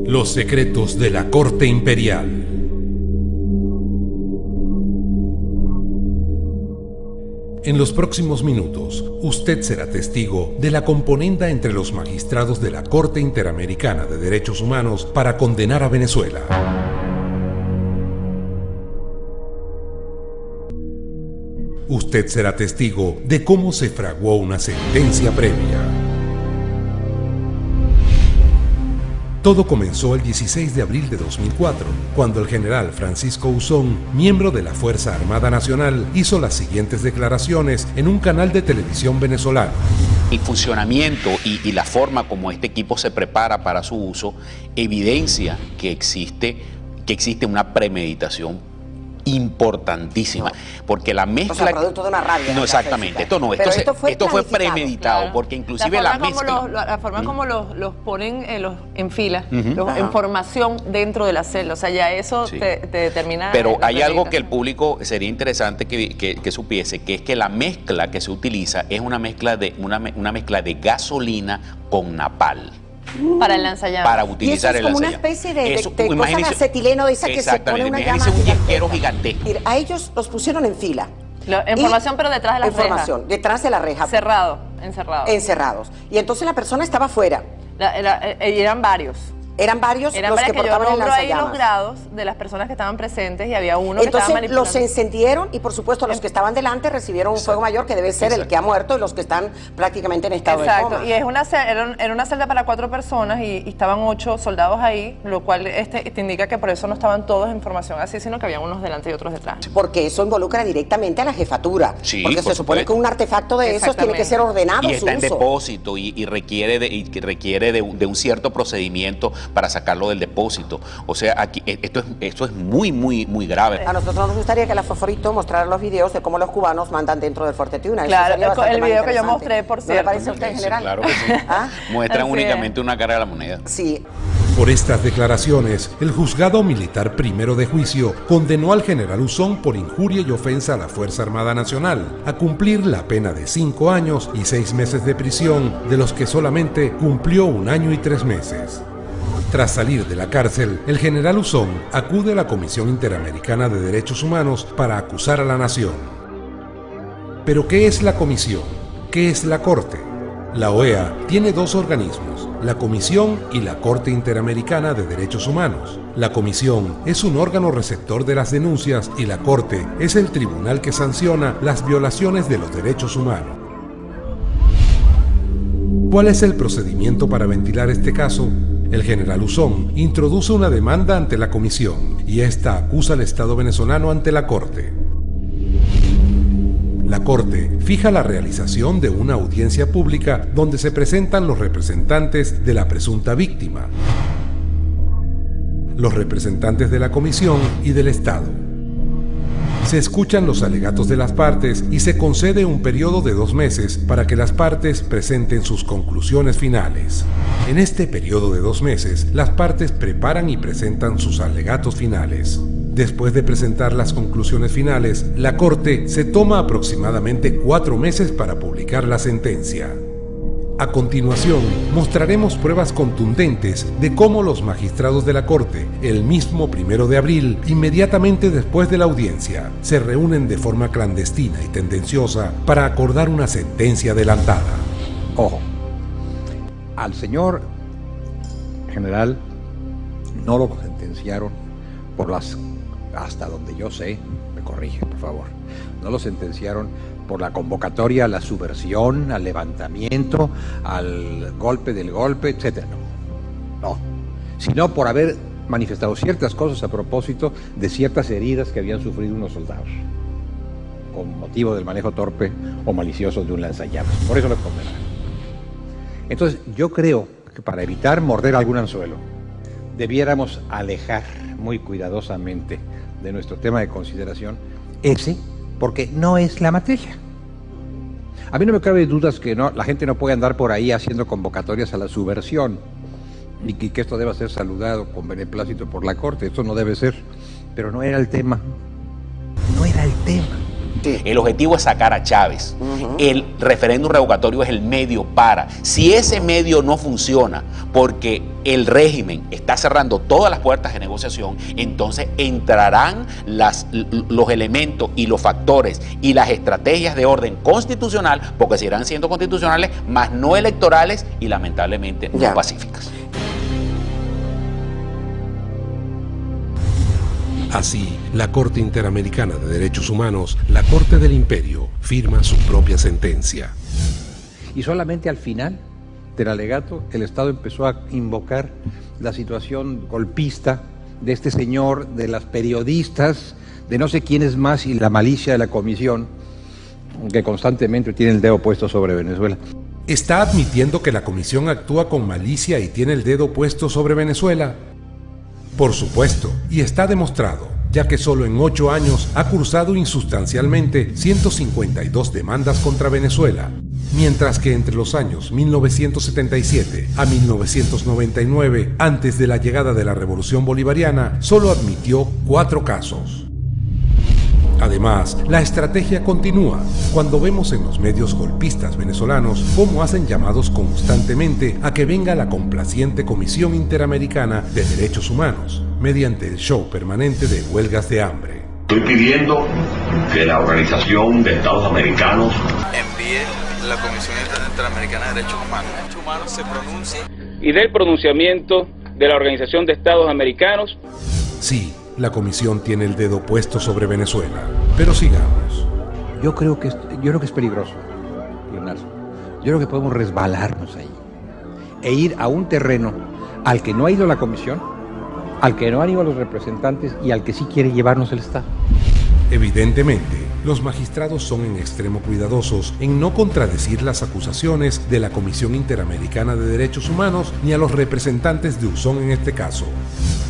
Los secretos de la corte imperial. En los próximos minutos, usted será testigo de la componenda entre los magistrados de la Corte Interamericana de Derechos Humanos para condenar a Venezuela. Usted será testigo de cómo se fraguó una sentencia previa. Todo comenzó el 16 de abril de 2004, cuando el general Francisco Uzón, miembro de la Fuerza Armada Nacional, hizo las siguientes declaraciones en un canal de televisión venezolano. El funcionamiento y la forma como este equipo se prepara para su uso evidencia que existe una premeditación importantísima, porque la mezcla... O sea, producto de una rabia. No, exactamente, esto fue premeditado, claro. Porque inclusive la forma como los ponen en fila, en formación dentro de la celda, o sea, ya eso te determina... Pero hay algo que el público sería interesante que supiese, que es que la mezcla que se utiliza es una mezcla de gasolina con napal. Para el lanzallamas. Para utilizar el lanzallamas. Es como una especie de cosa de acetileno de esa que se pone una llama. Un yesquero gigantesco. A ellos los pusieron en fila. En formación, pero detrás de la reja. Detrás de la reja. Encerrados. Y entonces la persona estaba afuera. Eran varios. Eran varios los que portaban el lanzallamas. Ahí los grados de las personas que estaban presentes y había uno que estaba manipulando. Entonces los encendieron y por supuesto los que estaban delante recibieron un fuego mayor que debe ser el que ha muerto y los que están prácticamente en estado de coma. Y era una celda para 4 personas y estaban 8 soldados ahí, lo cual te indica que por eso no estaban todos en formación así, sino que había unos delante y otros detrás. Porque eso involucra directamente a la jefatura. Sí, porque se supone que un artefacto de esos tiene que ser ordenado y está en depósito y requiere de un cierto procedimiento para sacarlo del depósito. O sea, aquí esto es muy grave. A nosotros nos gustaría que la Fosforito mostrara los videos de cómo los cubanos mandan dentro del Fuerte Tiuna. Claro, el video que yo mostré, por cierto. ¿No le parece a usted, general? Claro que sí. Muestran únicamente una cara de la moneda. Sí. Por estas declaraciones, el juzgado militar primero de juicio condenó al general Uzón por injuria y ofensa a la Fuerza Armada Nacional a cumplir la pena de 5 años y 6 meses de prisión, de los que solamente cumplió 1 año y 3 meses. Tras salir de la cárcel, el general Uzón acude a la Comisión Interamericana de Derechos Humanos para acusar a la nación. ¿Pero qué es la Comisión? ¿Qué es la Corte? La OEA tiene 2 organismos, la Comisión y la Corte Interamericana de Derechos Humanos. La Comisión es un órgano receptor de las denuncias y la Corte es el tribunal que sanciona las violaciones de los derechos humanos. ¿Cuál es el procedimiento para ventilar este caso? El general Uzón introduce una demanda ante la Comisión y esta acusa al Estado venezolano ante la Corte. La Corte fija la realización de una audiencia pública donde se presentan los representantes de la presunta víctima, los representantes de la Comisión y del Estado. Se escuchan los alegatos de las partes y se concede un periodo de 2 meses para que las partes presenten sus conclusiones finales. En este periodo de 2 meses, las partes preparan y presentan sus alegatos finales. Después de presentar las conclusiones finales, la Corte se toma aproximadamente 4 meses para publicar la sentencia. A continuación, mostraremos pruebas contundentes de cómo los magistrados de la Corte, el mismo 1 de abril, inmediatamente después de la audiencia, se reúnen de forma clandestina y tendenciosa para acordar una sentencia adelantada. Ojo, al señor general no lo sentenciaron por hasta donde yo sé, me corrige por favor, no lo sentenciaron por la convocatoria a la subversión, al levantamiento, al golpe del golpe, etc. No, sino por haber manifestado ciertas cosas a propósito de ciertas heridas que habían sufrido unos soldados, con motivo del manejo torpe o malicioso de un lanzallamas. Por eso lo condenaron. Entonces, yo creo que para evitar morder algún anzuelo, debiéramos alejar muy cuidadosamente de nuestro tema de consideración ese, porque no es la materia. A mí no me cabe dudas que la gente no puede andar por ahí haciendo convocatorias a la subversión y que esto deba ser saludado con beneplácito por la Corte. Esto no debe ser, pero no era el tema. No era el tema. Sí. El objetivo es sacar a Chávez. El referéndum revocatorio es el medio para. Si ese medio no funciona porque el régimen está cerrando todas las puertas de negociación, entonces entrarán los elementos y los factores y las estrategias de orden constitucional, porque seguirán siendo constitucionales, más no electorales y lamentablemente no pacíficas. Así, la Corte Interamericana de Derechos Humanos, la Corte del Imperio, firma su propia sentencia. Y solamente al final del alegato, el Estado empezó a invocar la situación golpista de este señor, de las periodistas, de no sé quiénes más y la malicia de la comisión, que constantemente tiene el dedo puesto sobre Venezuela. ¿Está admitiendo que la comisión actúa con malicia y tiene el dedo puesto sobre Venezuela? Por supuesto, y está demostrado, ya que solo en 8 años ha cursado insustancialmente 152 demandas contra Venezuela, mientras que entre los años 1977 a 1999, antes de la llegada de la Revolución Bolivariana, solo admitió 4 casos. Además, la estrategia continúa cuando vemos en los medios golpistas venezolanos cómo hacen llamados constantemente a que venga la complaciente Comisión Interamericana de Derechos Humanos, mediante el show permanente de huelgas de hambre. Estoy pidiendo que la Organización de Estados Americanos envíe la Comisión Interamericana de Derechos Humanos se pronuncie y del pronunciamiento de la Organización de Estados Americanos. Sí, la comisión tiene el dedo puesto sobre Venezuela, pero sigamos. Yo creo que es peligroso, Leonardo. Yo creo que podemos resbalarnos ahí e ir a un terreno al que no ha ido la comisión, al que no han ido los representantes y al que sí quiere llevarnos el Estado. Evidentemente, los magistrados son en extremo cuidadosos en no contradecir las acusaciones de la Comisión Interamericana de Derechos Humanos ni a los representantes de Uzón en este caso.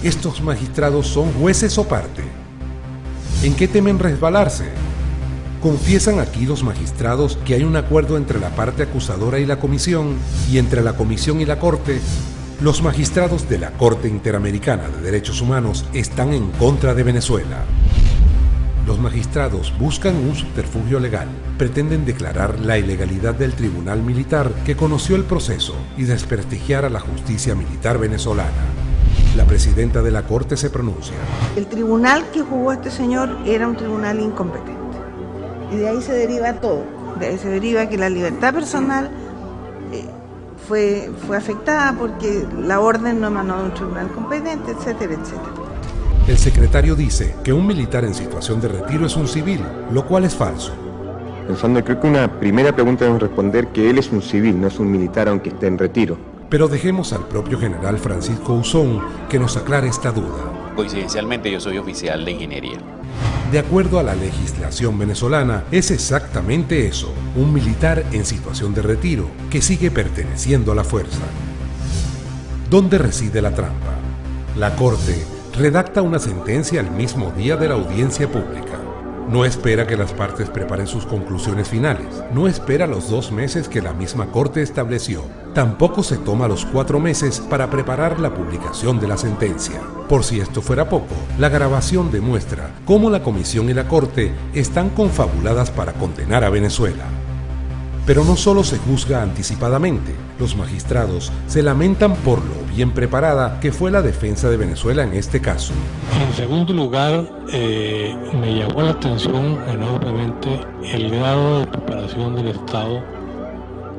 ¿Estos magistrados son jueces o parte? ¿En qué temen resbalarse? Confiesan aquí los magistrados que hay un acuerdo entre la parte acusadora y la comisión, y entre la comisión y la corte. Los magistrados de la Corte Interamericana de Derechos Humanos están en contra de Venezuela. Los magistrados buscan un subterfugio legal, pretenden declarar la ilegalidad del tribunal militar que conoció el proceso y desprestigiar a la justicia militar venezolana. La presidenta de la Corte se pronuncia. El tribunal que jugó este señor era un tribunal incompetente. Y de ahí se deriva todo. De ahí se deriva que la libertad personal fue afectada porque la orden no emanó de un tribunal competente, etcétera, etcétera. El secretario dice que un militar en situación de retiro es un civil, lo cual es falso. Pensando, creo que una primera pregunta debemos responder que él es un civil, no es un militar aunque esté en retiro. Pero dejemos al propio general Francisco Uzón que nos aclare esta duda. Coincidencialmente yo soy oficial de ingeniería. De acuerdo a la legislación venezolana, es exactamente eso, un militar en situación de retiro que sigue perteneciendo a la fuerza. ¿Dónde reside la trampa? La Corte redacta una sentencia el mismo día de la audiencia pública. No espera que las partes preparen sus conclusiones finales. No espera los 2 meses que la misma Corte estableció. Tampoco se toma los 4 meses para preparar la publicación de la sentencia. Por si esto fuera poco, la grabación demuestra cómo la Comisión y la Corte están confabuladas para condenar a Venezuela. Pero no solo se juzga anticipadamente, los magistrados se lamentan por lo bien preparada que fue la defensa de Venezuela en este caso. En segundo lugar, me llamó la atención enormemente el grado de preparación del Estado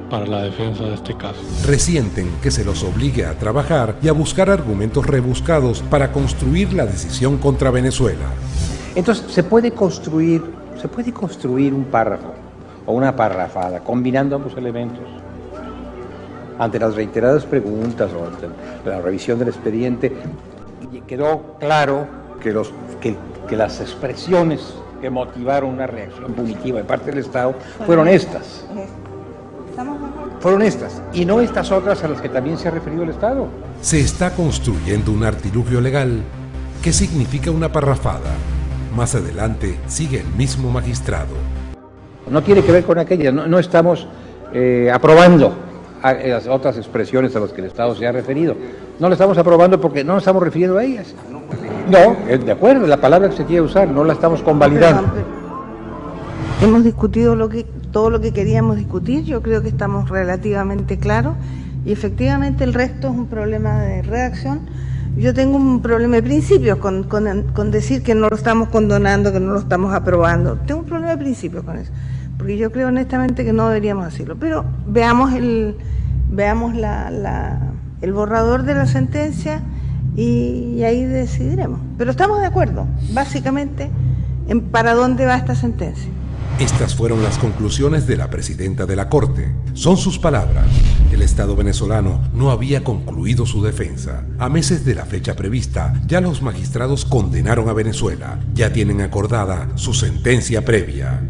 para la defensa de este caso. Resienten que se los obligue a trabajar y a buscar argumentos rebuscados para construir la decisión contra Venezuela. Entonces, se puede construir un párrafo o una parrafada, combinando ambos elementos. Ante las reiteradas preguntas o ante la revisión del expediente, quedó claro que las expresiones que motivaron una reacción punitiva de parte del Estado fueron estas. Fueron estas, y no estas otras a las que también se ha referido el Estado. Se está construyendo un artilugio legal. ¿Qué significa una parrafada? Más adelante sigue el mismo magistrado. No tiene que ver con aquella, no estamos aprobando las otras expresiones a las que el Estado se ha referido. No lo estamos aprobando porque no nos estamos refiriendo a ellas. No, de acuerdo, la palabra que se quiere usar, no la estamos convalidando. Hemos discutido todo lo que queríamos discutir, yo creo que estamos relativamente claros y efectivamente el resto es un problema de redacción. Yo tengo un problema de principios con decir que no lo estamos condonando, que no lo estamos aprobando. Tengo un problema de principios con eso, porque yo creo honestamente que no deberíamos hacerlo. Pero veamos el borrador de la sentencia y ahí decidiremos. Pero estamos de acuerdo, básicamente, en para dónde va esta sentencia. Estas fueron las conclusiones de la presidenta de la Corte. Son sus palabras. El Estado venezolano no había concluido su defensa. A meses de la fecha prevista, ya los magistrados condenaron a Venezuela. Ya tienen acordada su sentencia previa.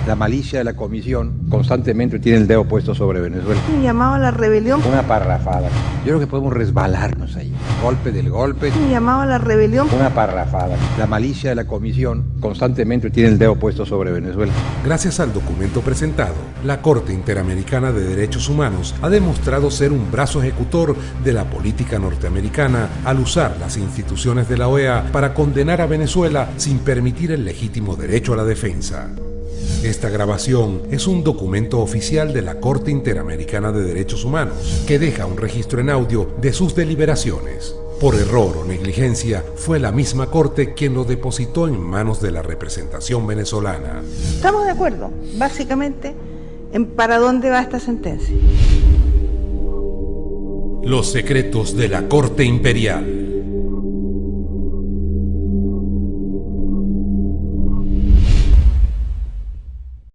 La malicia de la comisión constantemente tiene el dedo puesto sobre Venezuela. Un llamado a la rebelión. Una parrafada. Yo creo que podemos resbalarnos ahí. Golpe del golpe. Un llamado a la rebelión. Una parrafada. La malicia de la comisión constantemente tiene el dedo puesto sobre Venezuela. Gracias al documento presentado, la Corte Interamericana de Derechos Humanos ha demostrado ser un brazo ejecutor de la política norteamericana al usar las instituciones de la OEA para condenar a Venezuela sin permitir el legítimo derecho a la defensa. Esta grabación es un documento oficial de la Corte Interamericana de Derechos Humanos que deja un registro en audio de sus deliberaciones. Por error o negligencia, fue la misma Corte quien lo depositó en manos de la representación venezolana. Estamos de acuerdo, básicamente, en para dónde va esta sentencia. Los secretos de la Corte Imperial.